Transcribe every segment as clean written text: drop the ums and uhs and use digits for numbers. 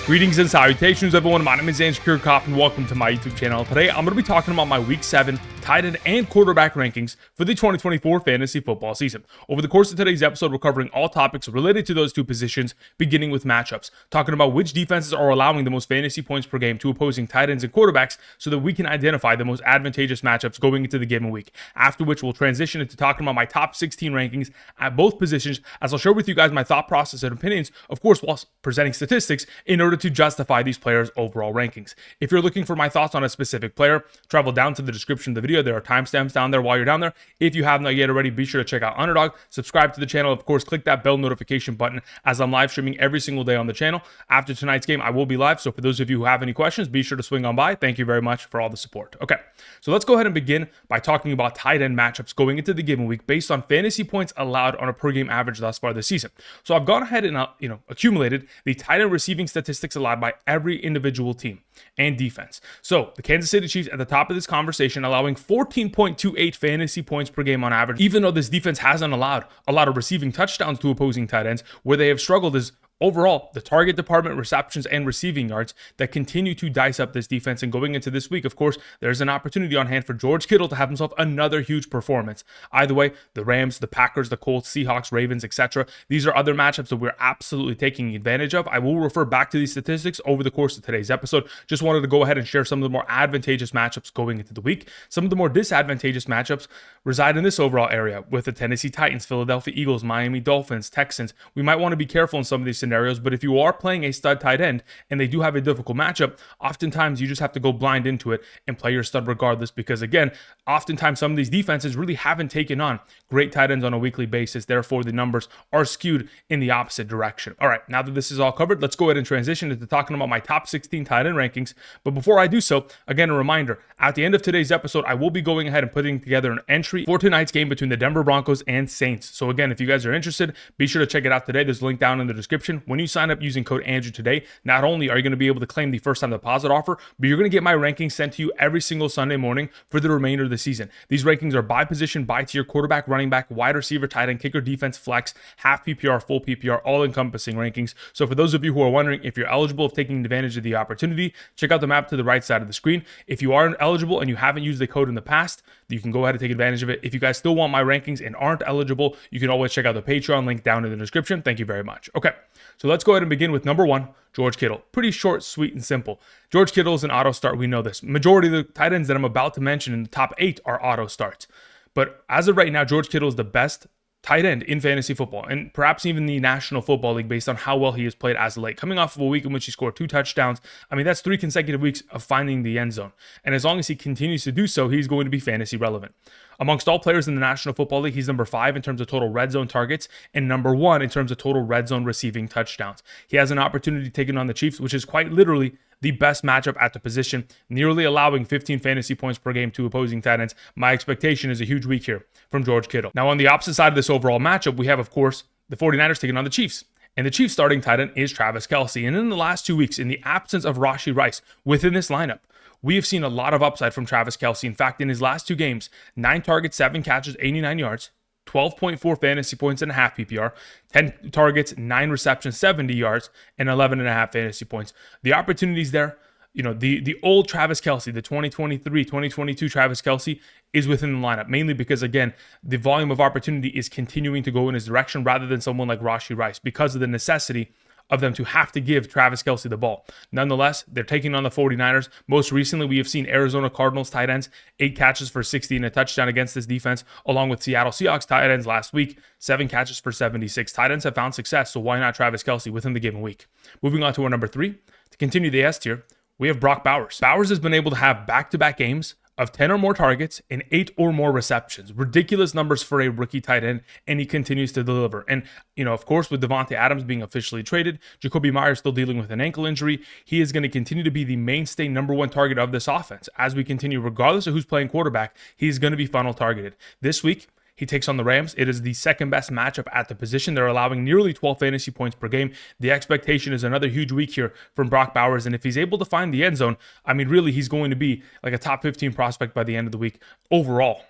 Greetings and salutations, everyone. My name is Kirk Cousins, and welcome to my YouTube channel. Today, I'm going to be talking about my Week 7 tight end and quarterback rankings for the 2024 fantasy football season. Over the course of today's episode, we're covering all topics related to those two positions, beginning with matchups, talking about which defenses are allowing the most fantasy points per game to opposing tight ends and quarterbacks so that we can identify the most advantageous matchups going into the given week. After which, we'll transition into talking about my top 16 rankings at both positions, as I'll share with you guys my thought process and opinions, of course, while presenting statistics in order to justify these players' overall rankings. If you're looking for my thoughts on a specific player, travel down to the description of the video. There are timestamps down there while you're down there. If you have not yet already, be sure to check out Underdog, subscribe to the channel, of course, click that bell notification button as I'm live streaming every single day on the channel. After tonight's game, I will be live, so for those of you who have any questions, be sure to swing on by. Thank you very much for all the support. Okay, so let's go ahead and begin by talking about tight end matchups going into the given week based on fantasy points allowed on a per game average thus far this season. So I've gone ahead and accumulated the tight end receiving statistics allowed by every individual team and defense. So the Kansas City Chiefs at the top of this conversation, allowing 14.28 fantasy points per game on average, even though this defense hasn't allowed a lot of receiving touchdowns to opposing tight ends. Where they have struggled is overall the target department, receptions, and receiving yards that continue to dice up this defense. And going into this week, of course, there's an opportunity on hand for George Kittle to have himself another huge performance. Either way, the Rams, the Packers, the Colts, Seahawks, Ravens, etc. These are other matchups that we're absolutely taking advantage of. I will refer back to these statistics over the course of today's episode. Just wanted to go ahead and share some of the more advantageous matchups going into the week. Some of the more disadvantageous matchups reside in this overall area with the Tennessee Titans, Philadelphia Eagles, Miami Dolphins, Texans. We might want to be careful in some of these scenarios, but if you are playing a stud tight end and they do have a difficult matchup, oftentimes you just have to go blind into it and play your stud regardless, because again, oftentimes some of these defenses really haven't taken on great tight ends on a weekly basis. Therefore, the numbers are skewed in the opposite direction. All right, now that this is all covered, let's go ahead and transition into talking about my top 16 tight end rankings. But before I do so, again, a reminder, at the end of today's episode, I will be going ahead and putting together an entry for tonight's game between the Denver Broncos and Saints. So again, if you guys are interested, be sure to check it out today. There's a link down in the description. When you sign up using code Andrew today, not only are you going to be able to claim the first time deposit offer, but you're going to get my rankings sent to you every single Sunday morning for the remainder of the season. These rankings are by position, by tier, quarterback, running back, wide receiver, tight end, kicker, defense, flex, half PPR, full PPR, all encompassing rankings. So for those of you who are wondering if you're eligible of taking advantage of the opportunity, check out the map to the right side of the screen. If you are eligible and you haven't used the code in the past, you can go ahead and take advantage of it. If you guys still want my rankings and aren't eligible, you can always check out the Patreon link down in the description. Thank you very much. Okay, so let's go ahead and begin with number 1, George Kittle. Pretty short, sweet, and simple. George Kittle is an auto start. We know this. Majority of the tight ends that I'm about to mention in the top 8 are auto starts. But as of right now, George Kittle is the best tight end in fantasy football, and perhaps even the National Football League based on how well he has played as of late. Coming off of a week in which he scored 2 touchdowns, I mean, that's 3 consecutive weeks of finding the end zone. And as long as he continues to do so, he's going to be fantasy relevant. Amongst all players in the National Football League, he's number 5 in terms of total red zone targets and number 1 in terms of total red zone receiving touchdowns. He has an opportunity taking on the Chiefs, which is quite literally the best matchup at the position, nearly allowing 15 fantasy points per game to opposing tight ends. My expectation is a huge week here from George Kittle. Now, on the opposite side of this overall matchup, we have, of course, the 49ers taking on the Chiefs. And the Chiefs starting tight end is Travis Kelce. And in the last 2 weeks, in the absence of Rashee Rice within this lineup, we have seen a lot of upside from Travis Kelce. In fact, in his last 2 games, 9 targets, 7 catches, 89 yards, 12.4 fantasy points and a half PPR, 10 targets, 9 receptions, 70 yards, and 11.5 fantasy points. The opportunities there, the old Travis Kelce, the 2023, 2022 Travis Kelce is within the lineup, mainly because, again, the volume of opportunity is continuing to go in his direction rather than someone like Rashee Rice because of the necessity of them to have to give Travis Kelce the ball. Nonetheless, they're taking on the 49ers. Most recently, we have seen Arizona Cardinals tight ends, 8 catches for 60 and a touchdown against this defense, along with Seattle Seahawks tight ends last week, 7 catches for 76. Tight ends have found success, so why not Travis Kelce within the given week? Moving on to our number 3, to continue the S tier, we have Brock Bowers. Bowers has been able to have back-to-back games of 10 or more targets and 8 or more receptions. Ridiculous numbers for a rookie tight end, and he continues to deliver. And, of course, with Devontae Adams being officially traded, Jacoby Myers still dealing with an ankle injury, he is going to continue to be the mainstay number 1 target of this offense. As we continue, regardless of who's playing quarterback, he's going to be funnel targeted. This week, He takes on the Rams. It is the second best matchup at the position. They're allowing nearly 12 fantasy points per game. The expectation is another huge week here from Brock Bowers. And if he's able to find the end zone, I mean, really, he's going to be like a top 15 prospect by the end of the week overall.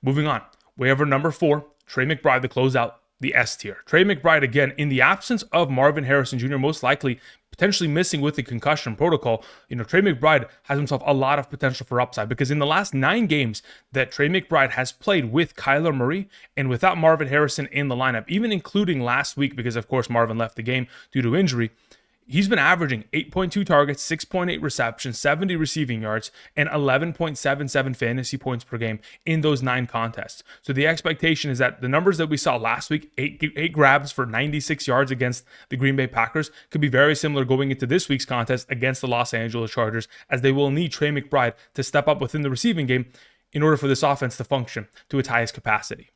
Moving on, we have our number 4, Trey McBride, to close out the S tier. Trey McBride, again, in the absence of Marvin Harrison Jr., most likely potentially missing with the concussion protocol, Trey McBride has himself a lot of potential for upside, because in the last 9 games that Trey McBride has played with Kyler Murray and without Marvin Harrison in the lineup, even including last week, because of course Marvin left the game due to injury, he's been averaging 8.2 targets, 6.8 receptions, 70 receiving yards, and 11.77 fantasy points per game in those 9 contests. So the expectation is that the numbers that we saw last week, 8 grabs for 96 yards against the Green Bay Packers, could be very similar going into this week's contest against the Los Angeles Chargers, as they will need Trey McBride to step up within the receiving game in order for this offense to function to its highest capacity.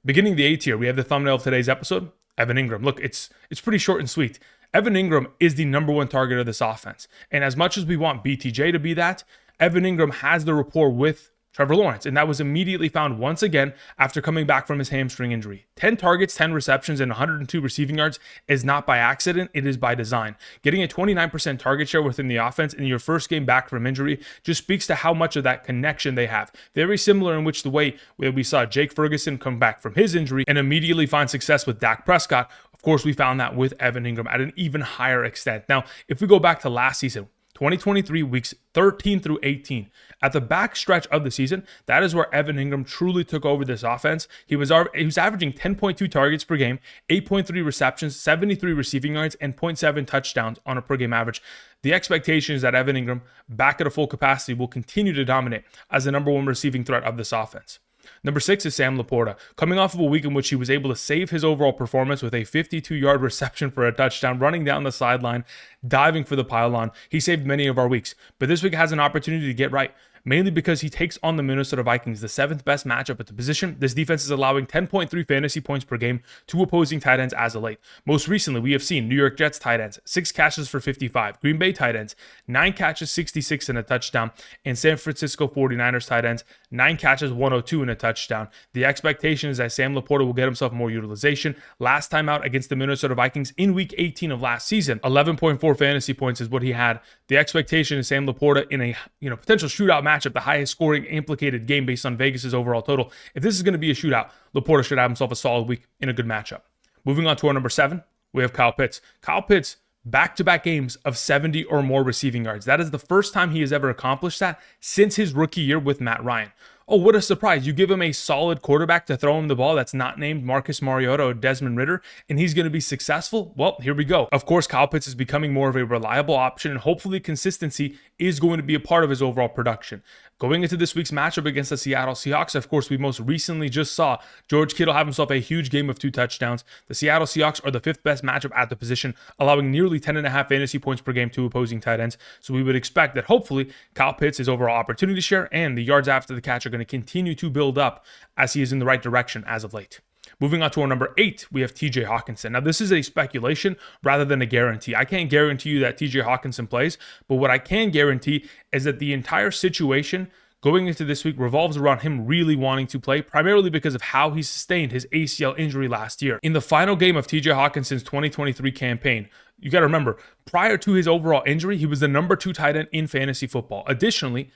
Beginning the A tier, we have the thumbnail of today's episode, Evan Engram. Look, it's pretty short and sweet. Evan Engram is the number 1 target of this offense. And as much as we want BTJ to be that, Evan Engram has the rapport with Trevor Lawrence, and that was immediately found once again after coming back from his hamstring injury. 10 targets, 10 receptions, and 102 receiving yards is not by accident, it is by design. Getting a 29% target share within the offense in your first game back from injury just speaks to how much of that connection they have. Very similar in which the way we saw Jake Ferguson come back from his injury and immediately find success with Dak Prescott. Of course, we found that with Evan Engram at an even higher extent. Now, if we go back to last season, 2023 weeks 13 through 18. At the back stretch of the season, that is where Evan Engram truly took over this offense. He was averaging 10.2 targets per game, 8.3 receptions, 73 receiving yards, and 0.7 touchdowns on a per game average. The expectation is that Evan Engram, back at a full capacity, will continue to dominate as the number 1 receiving threat of this offense. Number 6 is Sam LaPorta, coming off of a week in which he was able to save his overall performance with a 52-yard reception for a touchdown, running down the sideline, diving for the pylon. He saved many of our weeks, but this week has an opportunity to get right, mainly because he takes on the Minnesota Vikings, the 7th best matchup at the position. This defense is allowing 10.3 fantasy points per game to opposing tight ends as of late. Most recently, we have seen New York Jets tight ends, 6 catches for 55, Green Bay tight ends, 9 catches, 66 and a touchdown, and San Francisco 49ers tight ends, 9 catches, 102 and a touchdown. The expectation is that Sam LaPorta will get himself more utilization. Last time out against the Minnesota Vikings in week 18 of last season, 11.4 fantasy points is what he had. The expectation is Sam LaPorta in a potential shootout matchup, the highest scoring implicated game based on Vegas's overall total. If this is going to be a shootout, LaPorta should have himself a solid week in a good matchup. Moving on to our number 7, we have Kyle Pitts. Kyle Pitts, back-to-back games of 70 or more receiving yards. That is the first time he has ever accomplished that since his rookie year with Matt Ryan. Oh, what a surprise. You give him a solid quarterback to throw him the ball that's not named Marcus Mariota or Desmond Ridder, and he's going to be successful? Well, here we go. Of course, Kyle Pitts is becoming more of a reliable option, and hopefully consistency is going to be a part of his overall production. Going into this week's matchup against the Seattle Seahawks, of course, we most recently just saw George Kittle have himself a huge game of 2 touchdowns. The Seattle Seahawks are the 5th best matchup at the position, allowing nearly 10.5 fantasy points per game to opposing tight ends. So we would expect that hopefully Kyle Pitts, his overall opportunity share and the yards after the catch are going to continue to build up as he is in the right direction as of late. Moving on to our number 8, we have TJ Hockenson. Now, this is a speculation rather than a guarantee. I can't guarantee you that TJ Hockenson plays, but what I can guarantee is that the entire situation going into this week revolves around him really wanting to play, primarily because of how he sustained his ACL injury last year. In the final game of TJ Hawkinson's 2023 campaign, you got to remember, prior to his overall injury, he was the number 2 tight end in fantasy football. Additionally,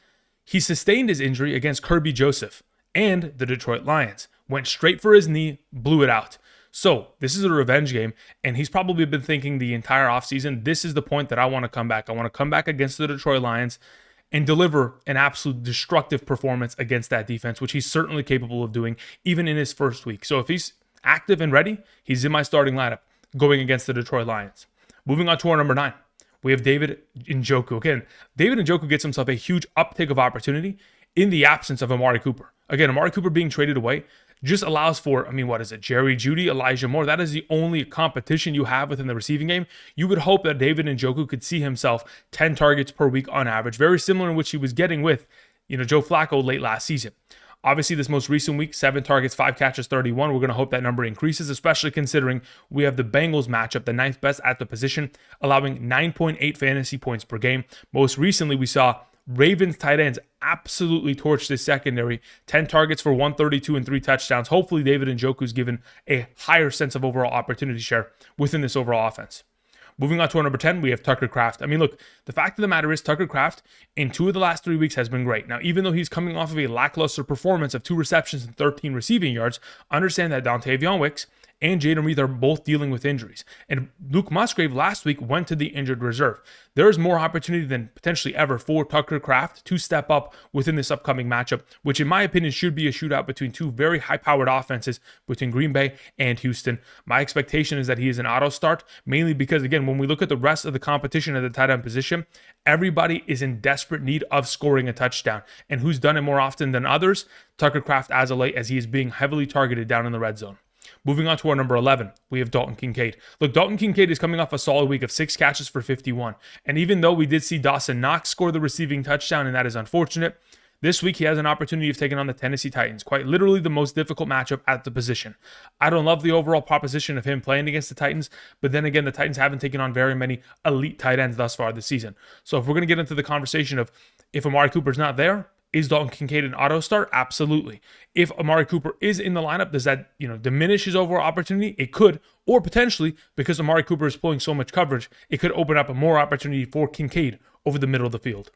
he sustained his injury against Kirby Joseph and the Detroit Lions. Went straight for his knee, blew it out. So this is a revenge game, and he's probably been thinking the entire offseason, this is the point that I want to come back. I want to come back against the Detroit Lions and deliver an absolute destructive performance against that defense, which he's certainly capable of doing even in his first week. So if he's active and ready, he's in my starting lineup going against the Detroit Lions. Moving on to our number 9, we have David Njoku. Again, David Njoku gets himself a huge uptick of opportunity in the absence of Amari Cooper. Again, Amari Cooper being traded away just allows for, Jerry Jeudy, Elijah Moore. That is the only competition you have within the receiving game. You would hope that David Njoku could see himself 10 targets per week on average, very similar in which he was getting with, Joe Flacco late last season. Obviously, this most recent week, 7 targets, 5 catches, 31. We're going to hope that number increases, especially considering we have the Bengals matchup, the 9th best at the position, allowing 9.8 fantasy points per game. Most recently, we saw Ravens tight ends absolutely torched this secondary. 10 targets for 132 and 3 touchdowns. Hopefully, David Njoku's given a higher sense of overall opportunity share within this overall offense. Moving on to our number 10, we have Tucker Kraft. Look, the fact of the matter is Tucker Kraft in 2 of the last 3 weeks has been great. Now, even though he's coming off of a lackluster performance of 2 receptions and 13 receiving yards, understand that Dontavion Wicks and Jayden Reed are both dealing with injuries. And Luke Musgrave last week went to the injured reserve. There is more opportunity than potentially ever for Tucker Kraft to step up within this upcoming matchup, which in my opinion should be a shootout between two very high-powered offenses between Green Bay and Houston. My expectation is that he is an auto start, mainly because, again, when we look at the rest of the competition at the tight end position, everybody is in desperate need of scoring a touchdown. And who's done it more often than others? Tucker Kraft as of late, as he is being heavily targeted down in the red zone. Moving on to our number 11, we have Dalton Kincaid. Look, Dalton Kincaid is coming off a solid week of 6 catches for 51. And even though we did see Dawson Knox score the receiving touchdown, and that is unfortunate, this week he has an opportunity of taking on the Tennessee Titans, quite literally the most difficult matchup at the position. I don't love the overall proposition of him playing against the Titans, but then again, the Titans haven't taken on very many elite tight ends thus far this season. So if we're going to get into the conversation of if Amari Cooper's not there, is Dalton Kincaid an auto start? Absolutely. If Amari Cooper is in the lineup, does that diminish his overall opportunity? It could, or potentially, because Amari Cooper is pulling so much coverage, it could open up a more opportunity for Kincaid over the middle of the field.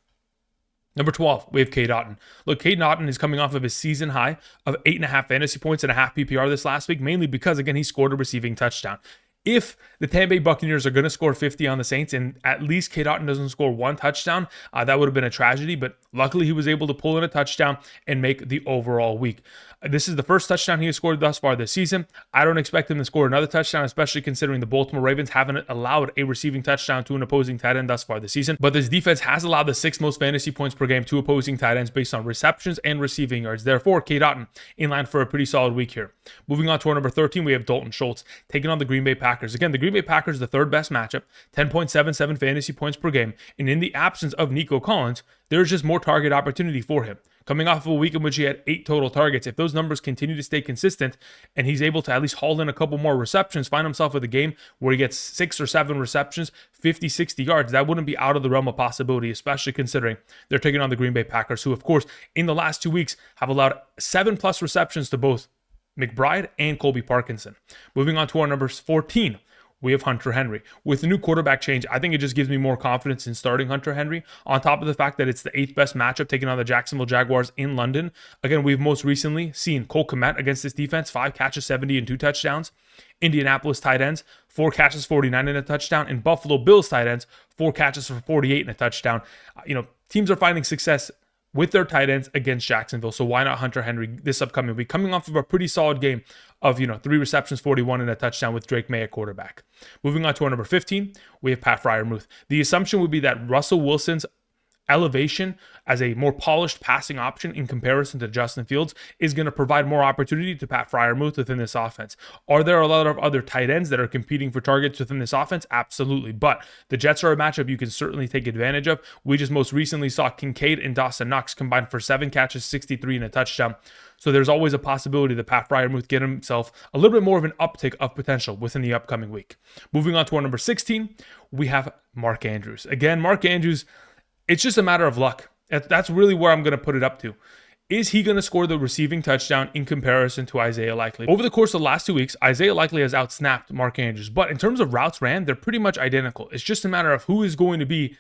Number 12, we have Cade Otton. Look, Cade Otton is coming off of his season high of 8.5 fantasy points and a half PPR this last week, mainly because, again, he scored a receiving touchdown. If the Tampa Bay Buccaneers are going to score 50 on the Saints and at least Cade Otton doesn't score one touchdown, that would have been a tragedy, but luckily he was able to pull in a touchdown and make the overall week. This is the first touchdown he has scored thus far this season. I don't expect him to score another touchdown, especially considering the Baltimore Ravens haven't allowed a receiving touchdown to an opposing tight end thus far this season. But this defense has allowed the 6th most fantasy points per game to opposing tight ends based on receptions and receiving yards. Therefore, Cade Otton in line for a pretty solid week here. Moving on to our number 13, we have Dalton Schultz taking on the Green Bay Packers. Again, the Green Bay Packers, the third best matchup, 10.77 fantasy points per game. And in the absence of Nico Collins, there's just more target opportunity for him. Coming off of a week in which he had 8 total targets, if those numbers continue to stay consistent and he's able to at least haul in a couple more receptions, find himself with a game where he gets 6 or 7 receptions, 50, 60 yards, that wouldn't be out of the realm of possibility, especially considering they're taking on the Green Bay Packers, who, of course, in the last 2 weeks have allowed 7+ receptions to both McBride and Colby Parkinson. Moving on to our numbers 14. We have Hunter Henry. With the new quarterback change, I think it just gives me more confidence in starting Hunter Henry, on top of the fact that it's the 8th best matchup taking on the Jacksonville Jaguars in London. Again, we've most recently seen Cole Kmet against this defense, 5 catches, 70 and 2 touchdowns. Indianapolis tight ends, 4 catches, 49 and a touchdown. And Buffalo Bills tight ends, 4 catches for 48 and a touchdown. Teams are finding success with their tight ends against Jacksonville. So why not Hunter Henry this upcoming week? Coming off of a pretty solid game of 3 receptions, 41 and a touchdown with Drake May at quarterback. Moving on to our number 15, we have Pat Freiermuth. The assumption would be that Russell Wilson's elevation as a more polished passing option in comparison to Justin Fields is going to provide more opportunity to Pat Freiermuth within this offense. Are there a lot of other tight ends that are competing for targets within this offense? Absolutely. But the Jets are a matchup you can certainly take advantage of. We just most recently saw Kincaid and Dawson Knox combined for 7 catches, 63 and a touchdown. So there's always a possibility that Pat Freiermuth get himself a little bit more of an uptick of potential within the upcoming week. Moving on to our number 16, we have Mark Andrews. Again, Mark Andrews, it's just a matter of luck. That's really where I'm going to put it up to. Is he going to score the receiving touchdown in comparison to Isaiah Likely? Over the course of the last 2 weeks, Isaiah Likely has outsnapped Mark Andrews. But in terms of routes ran, they're pretty much identical. It's just a matter of who is going to be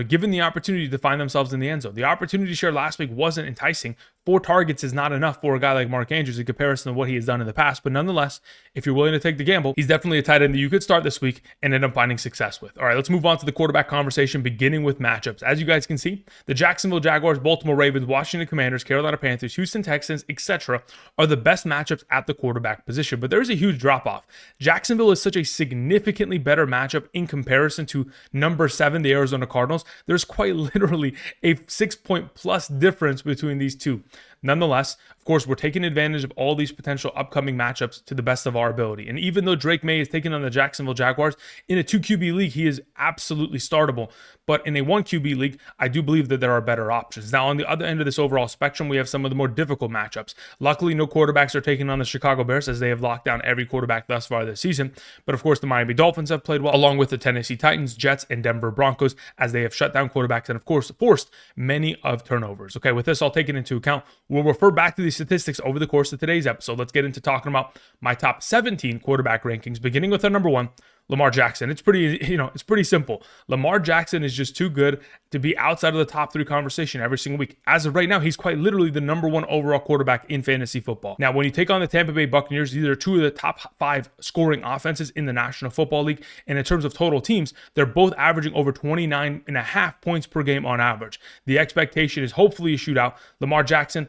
given the opportunity to find themselves in the end zone. The opportunity share last week wasn't enticing. 4 targets is not enough for a guy like Mark Andrews in comparison to what he has done in the past. But nonetheless, if you're willing to take the gamble, he's definitely a tight end that you could start this week and end up finding success with. All right, let's move on to the quarterback conversation, beginning with matchups. As you guys can see, the Jacksonville Jaguars, Baltimore Ravens, Washington Commanders, Carolina Panthers, Houston Texans, etc. are the best matchups at the quarterback position. But there's a huge drop-off. Jacksonville is such a significantly better matchup in comparison to number 7, the Arizona Cardinals. There's quite literally a 6-point plus difference between these two. Nonetheless, of course, we're taking advantage of all these potential upcoming matchups to the best of our ability. And even though Drake May is taking on the Jacksonville Jaguars, in a 2 QB league, he is absolutely startable. But in a 1 QB league, I do believe that there are better options. Now, on the other end of this overall spectrum, we have some of the more difficult matchups. Luckily, no quarterbacks are taking on the Chicago Bears, as they have locked down every quarterback thus far this season. But of course, the Miami Dolphins have played well, along with the Tennessee Titans, Jets, and Denver Broncos, as they have shut down quarterbacks and, of course, forced many of turnovers. Okay, with this all taken into account, we'll refer back to these statistics over the course of today's episode. Let's get into talking about my top 17 quarterback rankings, beginning with our number 1. Lamar Jackson. It's pretty simple. Lamar Jackson is just too good to be outside of the top 3 conversation every single week. As of right now, he's quite literally the number 1 overall quarterback in fantasy football. Now, when you take on the Tampa Bay Buccaneers, these are 2 of the top 5 scoring offenses in the National Football League. And in terms of total teams, they're both averaging over 29.5 points per game on average. The expectation is hopefully a shootout. Lamar Jackson,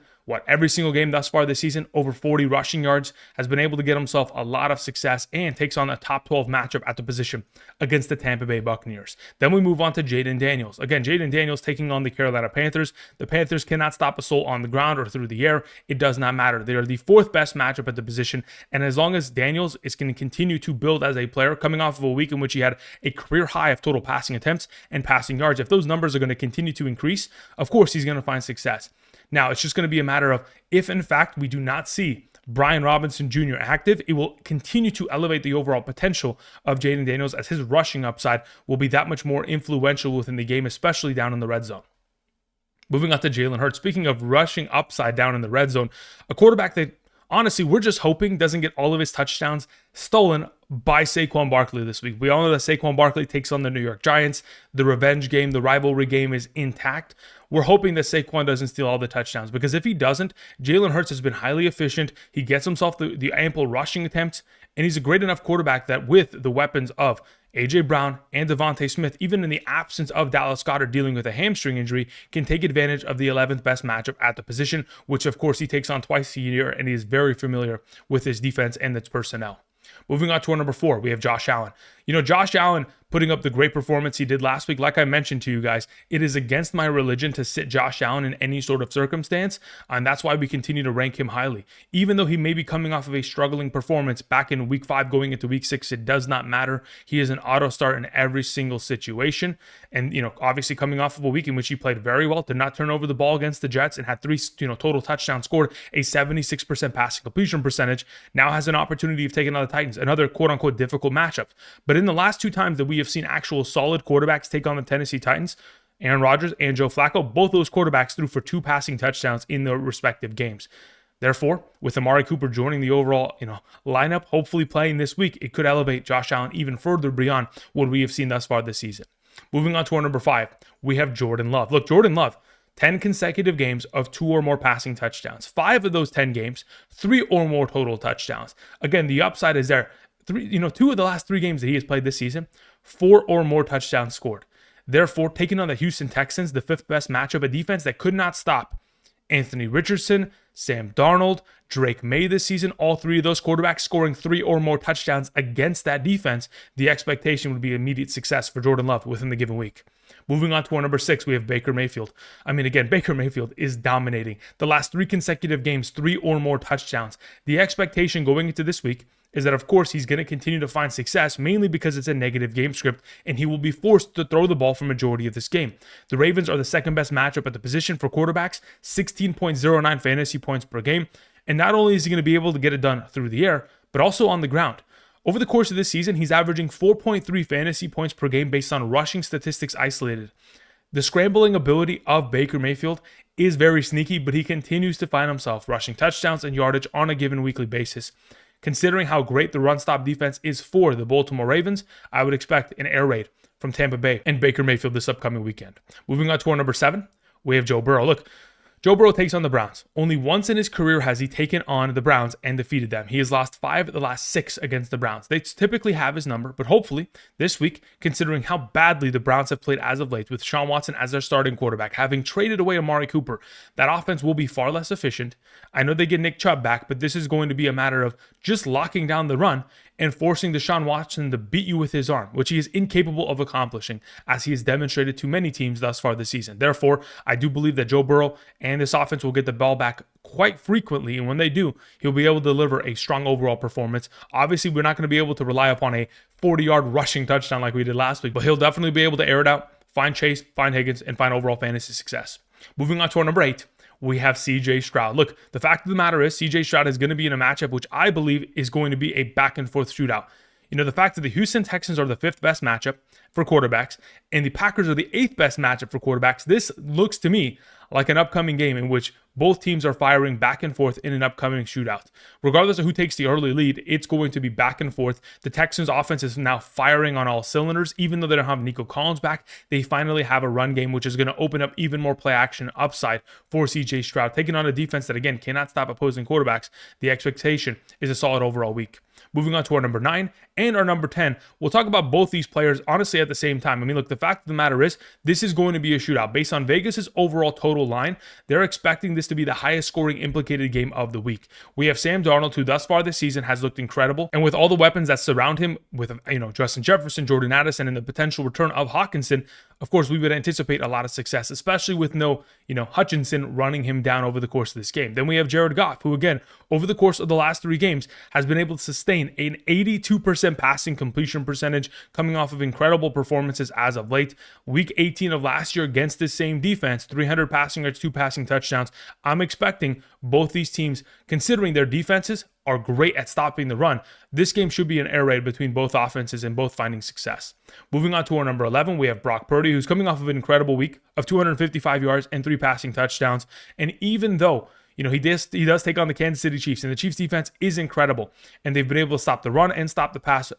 every single game thus far this season, over 40 rushing yards, has been able to get himself a lot of success and takes on a top 12 matchup at the position against the Tampa Bay Buccaneers. Then we move on to Jayden Daniels. Again, Jayden Daniels taking on the Carolina Panthers. The Panthers cannot stop a soul on the ground or through the air. It does not matter. They are the 4th best matchup at the position. And as long as Daniels is going to continue to build as a player, coming off of a week in which he had a career high of total passing attempts and passing yards, if those numbers are going to continue to increase, of course he's going to find success. Now, it's just going to be a matter of if, in fact, we do not see Brian Robinson Jr. active, it will continue to elevate the overall potential of Jayden Daniels, as his rushing upside will be that much more influential within the game, especially down in the red zone. Moving on to Jalen Hurts. Speaking of rushing upside down in the red zone, a quarterback that honestly we're just hoping doesn't get all of his touchdowns stolen by Saquon Barkley this week. We all know that Saquon Barkley takes on the New York Giants. The revenge game, the rivalry game is intact. We're hoping that Saquon doesn't steal all the touchdowns, because if he doesn't, Jalen Hurts has been highly efficient. He gets himself the ample rushing attempts, and he's a great enough quarterback that with the weapons of A.J. Brown and Devontae Smith, even in the absence of Dallas Goedert dealing with a hamstring injury, can take advantage of the 11th best matchup at the position, which of course he takes on twice a year, and he is very familiar with his defense and its personnel. Moving on to our number 4, we have Josh Allen. Josh Allen putting up the great performance he did last week. Like I mentioned to you guys, it is against my religion to sit Josh Allen in any sort of circumstance, and that's why we continue to rank him highly. Even though he may be coming off of a struggling performance back in week 5 going into week 6, it does not matter. He is an auto start in every single situation, and obviously coming off of a week in which he played very well, did not turn over the ball against the Jets, and had 3 total touchdowns scored, a 76% passing completion percentage, now has an opportunity of taking on the Titans, another quote-unquote difficult matchup. But in the last 2 times that we have seen actual solid quarterbacks take on the Tennessee Titans, Aaron Rodgers and Joe Flacco, both those quarterbacks threw for 2 passing touchdowns in their respective games. Therefore, with Amari Cooper joining the overall lineup, hopefully playing this week, it could elevate Josh Allen even further beyond what we have seen thus far this season. Moving on to our number 5, we have Jordan Love. Look, Jordan Love, 10 consecutive games of 2 or more passing touchdowns. 5 of those 10 games, 3 or more total touchdowns. Again, the upside is there. 2 of the last 3 games that he has played this season, 4 or more touchdowns scored. Therefore, taking on the Houston Texans, the 5th best matchup, a defense that could not stop Anthony Richardson, Sam Darnold, Drake May this season, all 3 of those quarterbacks scoring 3 or more touchdowns against that defense, the expectation would be immediate success for Jordan Love within the given week. Moving on to our number 6, we have Baker Mayfield. Baker Mayfield is dominating. The last 3 consecutive games, 3 or more touchdowns. The expectation going into this week is that, of course, he's going to continue to find success, mainly because it's a negative game script, and he will be forced to throw the ball for majority of this game. The Ravens are the 2nd best matchup at the position for quarterbacks, 16.09 fantasy points per game, and not only is he going to be able to get it done through the air, but also on the ground. Over the course of this season, he's averaging 4.3 fantasy points per game based on rushing statistics isolated. The scrambling ability of Baker Mayfield is very sneaky, but he continues to find himself rushing touchdowns and yardage on a given weekly basis. Considering how great the run-stop defense is for the Baltimore Ravens, I would expect an air raid from Tampa Bay and Baker Mayfield this upcoming weekend. Moving on to our number 7, we have Joe Burrow. Look, Joe Burrow takes on the Browns. Only once in his career has he taken on the Browns and defeated them. He has lost 5 of the last 6 against the Browns. They typically have his number, but hopefully this week, considering how badly the Browns have played as of late with Sean Watson as their starting quarterback, having traded away Amari Cooper, that offense will be far less efficient. I know they get Nick Chubb back, but this is going to be a matter of just locking down the run and forcing Deshaun Watson to beat you with his arm, which he is incapable of accomplishing, as he has demonstrated to many teams thus far this season. Therefore, I do believe that Joe Burrow and this offense will get the ball back quite frequently, and when they do, he'll be able to deliver a strong overall performance. Obviously, we're not going to be able to rely upon a 40-yard rushing touchdown like we did last week, but he'll definitely be able to air it out, find Chase, find Higgins, and find overall fantasy success. Moving on to our number 8, we have CJ Stroud. Look, the fact of the matter is CJ Stroud is going to be in a matchup which I believe is going to be a back and forth shootout. The fact that the Houston Texans are the 5th best matchup for quarterbacks and the Packers are the 8th best matchup for quarterbacks, this looks to me like an upcoming game in which both teams are firing back and forth in an upcoming shootout. Regardless of who takes the early lead, it's going to be back and forth. The Texans offense is now firing on all cylinders. Even though they don't have Nico Collins back, they finally have a run game, which is going to open up even more play action upside for CJ Stroud. Taking on a defense that, again, cannot stop opposing quarterbacks, the expectation is a solid overall week. Moving on to our number 9 and our number 10. We'll talk about both these players, honestly, at the same time. I mean, look, the fact of the matter is, this is going to be a shootout. Based on Vegas's overall total line, they're expecting this to be the highest scoring implicated game of the week. We have Sam Darnold, who thus far this season has looked incredible. And with all the weapons that surround him, with, Justin Jefferson, Jordan Addison, and the potential return of Hockenson, of course, we would anticipate a lot of success, especially with no, Hutchinson running him down over the course of this game. Then we have Jared Goff, who, again, over the course of the last 3 games, has been able to sustain an 82% passing completion percentage, coming off of incredible performances as of late. Week 18 of last year against this same defense, 300 passing yards, 2 passing touchdowns. I'm expecting both these teams, considering their defenses are great at stopping the run, this game should be an air raid between both offenses and both finding success. Moving on to our number 11, we have Brock Purdy, who's coming off of an incredible week of 255 yards and 3 passing touchdowns. And even though he does take on the Kansas City Chiefs, and the Chiefs defense is incredible, and they've been able to stop the run and stop the pass,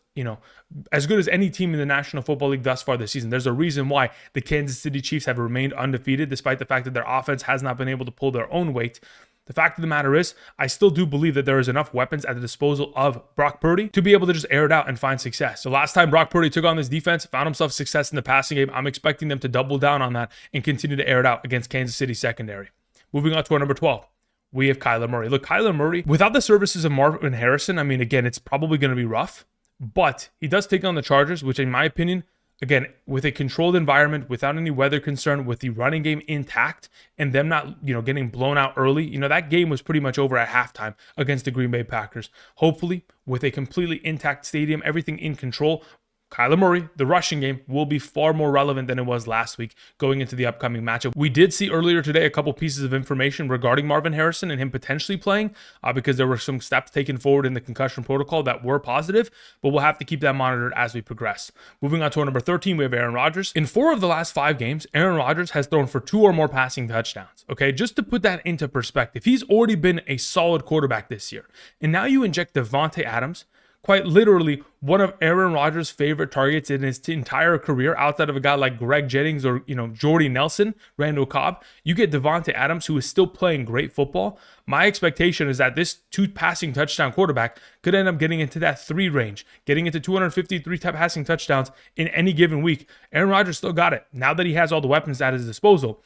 as good as any team in the National Football League thus far this season. There's a reason why the Kansas City Chiefs have remained undefeated, despite the fact that their offense has not been able to pull their own weight. The fact of the matter is, I still do believe that there is enough weapons at the disposal of Brock Purdy to be able to just air it out and find success. So last time Brock Purdy took on this defense, found himself success in the passing game. I'm expecting them to double down on that and continue to air it out against Kansas City secondary. Moving on to our number 12. We have Kyler Murray. Look, Kyler Murray, without the services of Marvin Harrison, I mean, again, it's probably going to be rough, but he does take on the Chargers, which in my opinion, again, with a controlled environment, without any weather concern, with the running game intact, and them not, getting blown out early, that game was pretty much over at halftime against the Green Bay Packers. Hopefully, with a completely intact stadium, everything in control, Kyler Murray, the rushing game, will be far more relevant than it was last week going into the upcoming matchup. We did see earlier today a couple pieces of information regarding Marvin Harrison and him potentially playing because there were some steps taken forward in the concussion protocol that were positive, but we'll have to keep that monitored as we progress. Moving on to our number 13, we have Aaron Rodgers. In 4 of the last 5 games, Aaron Rodgers has thrown for 2 or more passing touchdowns. Okay, just to put that into perspective, he's already been a solid quarterback this year. And now you inject Devontae Adams, quite literally one of Aaron Rodgers' favorite targets in his entire career, outside of a guy like Greg Jennings or, Jordy Nelson, Randall Cobb. You get Devontae Adams, who is still playing great football. My expectation is that this 2 passing touchdown quarterback could end up getting into that 3 range, getting into 253 passing touchdowns in any given week. Aaron Rodgers still got it. Now that he has all the weapons at his disposal,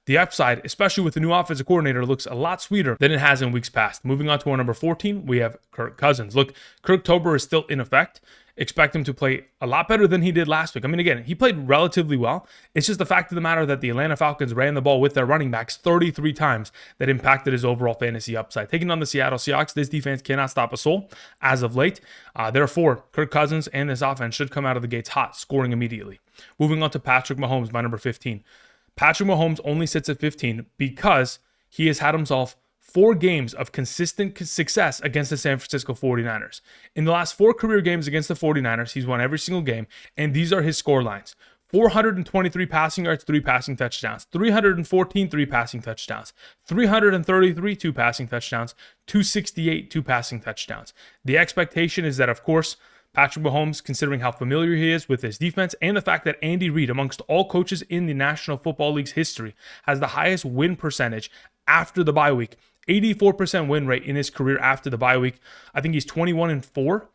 the upside, especially with the new offensive coordinator, looks a lot sweeter than it has in weeks past. Moving on to our number 14, we have Kirk Cousins. Look, Kirktober is still in effect. Expect him to play a lot better than he did last week. I mean, again, he played relatively well. It's just the fact of the matter that the Atlanta Falcons ran the ball with their running backs 33 times that impacted his overall fantasy upside. Taking on the Seattle Seahawks, this defense cannot stop a soul as of late. Therefore, Kirk Cousins and this offense should come out of the gates hot, scoring immediately. Moving on to Patrick Mahomes, my number 15. Patrick Mahomes only sits at 15 because he has had himself 4 games of consistent success against the San Francisco 49ers. In the last 4 career games against the 49ers, he's won every single game, and these are his score lines. 423 passing yards, 3 passing touchdowns. 314, 3 passing touchdowns. 333, 2 passing touchdowns. 268, 2 passing touchdowns. The expectation is that, of course, Patrick Mahomes, considering how familiar he is with his defense and the fact that Andy Reid, amongst all coaches in the National Football League's history, has the highest win percentage after the bye week. 84% win rate in his career after the bye week. I think he's 21-4.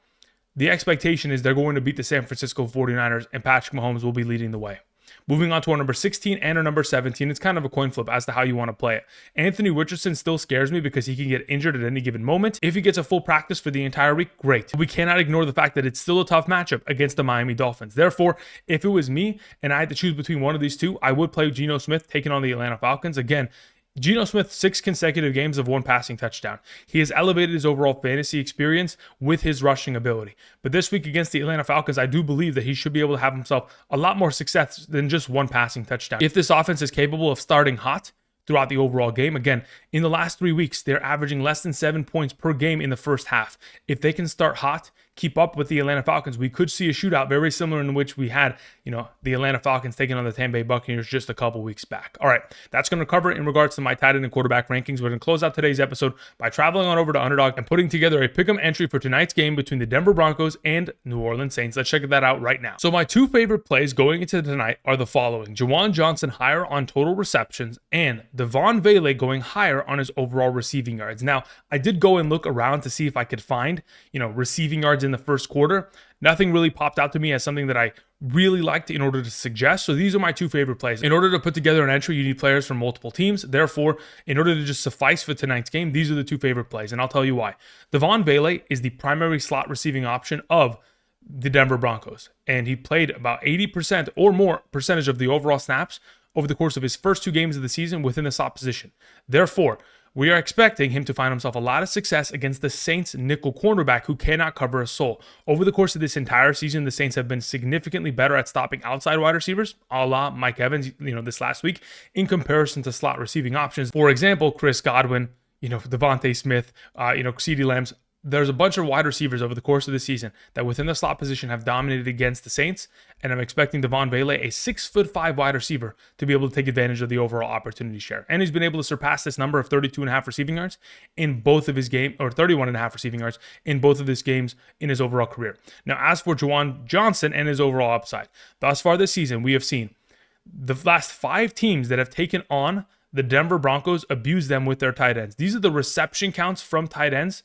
The expectation is they're going to beat the San Francisco 49ers, and Patrick Mahomes will be leading the way. Moving on to our number 16 and our number 17, it's kind of a coin flip as to how you want to play it. Anthony Richardson still scares me because he can get injured at any given moment. If he gets a full practice for the entire week, great. We cannot ignore the fact that it's still a tough matchup against the Miami Dolphins. Therefore, if it was me and I had to choose between one of these 2, I would play Geno Smith taking on the Atlanta Falcons. Again, Geno Smith, 6 consecutive games of 1 passing touchdown. He has elevated his overall fantasy experience with his rushing ability. But this week against the Atlanta Falcons, I do believe that he should be able to have himself a lot more success than just 1 passing touchdown. If this offense is capable of starting hot throughout the overall game, again, in the last 3 weeks, they're averaging less than 7 points per game in the first half. If they can start hot, keep up with the Atlanta Falcons, we could see a shootout very similar in which we had, the Atlanta Falcons taking on the Tampa Bay Buccaneers just a couple weeks back. All right, that's going to cover it in regards to my tight end and quarterback rankings. We're going to close out today's episode by traveling on over to Underdog and putting together a pick'em entry for tonight's game between the Denver Broncos and New Orleans Saints. Let's check that out right now. So my two favorite plays going into tonight are the following: Juwan Johnson higher on total receptions and Devon Vele going higher on his overall receiving yards. Now, I did go and look around to see if I could find, receiving yards in the first quarter. Nothing really popped out to me as something that I really liked in order to suggest. So these are my two favorite plays. In order to put together an entry, you need players from multiple teams. Therefore, in order to just suffice for tonight's game, these are the two favorite plays. And I'll tell you why. Devon Vele is the primary slot receiving option of the Denver Broncos. And he played about 80% or more percentage of the overall snaps over the course of his first two games of the season within the slot position. Therefore, we are expecting him to find himself a lot of success against the Saints nickel cornerback who cannot cover a soul. Over the course of this entire season, the Saints have been significantly better at stopping outside wide receivers, a la Mike Evans, this last week, in comparison to slot receiving options. For example, Chris Godwin, Devontae Smith, CeeDee Lamb's. There's a bunch of wide receivers over the course of the season that within the slot position have dominated against the Saints, and I'm expecting Devon Vele, a 6'5" wide receiver, to be able to take advantage of the overall opportunity share. And he's been able to surpass this number of 32.5 receiving yards in both of his games, or 31.5 receiving yards in both of his games in his overall career. Now, as for Juwan Johnson and his overall upside, thus far this season, we have seen the last 5 teams that have taken on the Denver Broncos abuse them with their tight ends. These are the reception counts from tight ends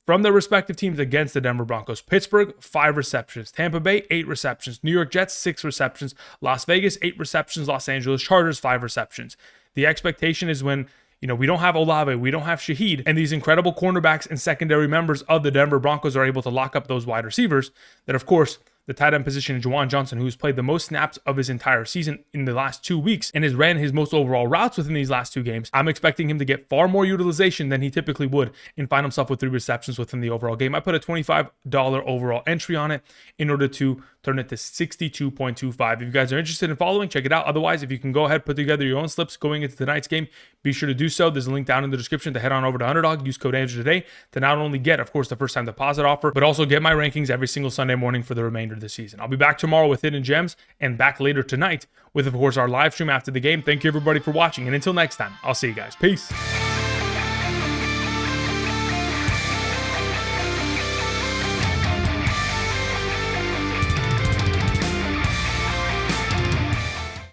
from their respective teams against the Denver Broncos. Pittsburgh, 5 receptions. Tampa Bay, 8 receptions. New York Jets, 6 receptions. Las Vegas, 8 receptions. Los Angeles Chargers, 5 receptions. The expectation is when, we don't have Olave, we don't have Shaheed, and these incredible cornerbacks and secondary members of the Denver Broncos are able to lock up those wide receivers, that of course, the tight end position in Juwan Johnson, who's played the most snaps of his entire season in the last 2 weeks and has ran his most overall routes within these last 2 games. I'm expecting him to get far more utilization than he typically would and find himself with 3 receptions within the overall game. I put a $25 overall entry on it in order to turn it to 62.25. If you guys are interested in following, check it out. Otherwise, if you can go ahead, put together your own slips going into tonight's game, be sure to do so. There's a link down in the description to head on over to Underdog. Use code Andrew today to not only get, of course, the first time deposit offer, but also get my rankings every single Sunday morning for the remainder of the season. I'll be back tomorrow with Hidden Gems and back later tonight with, of course, our live stream after the game. Thank you, everybody, for watching. And until next time, I'll see you guys. Peace.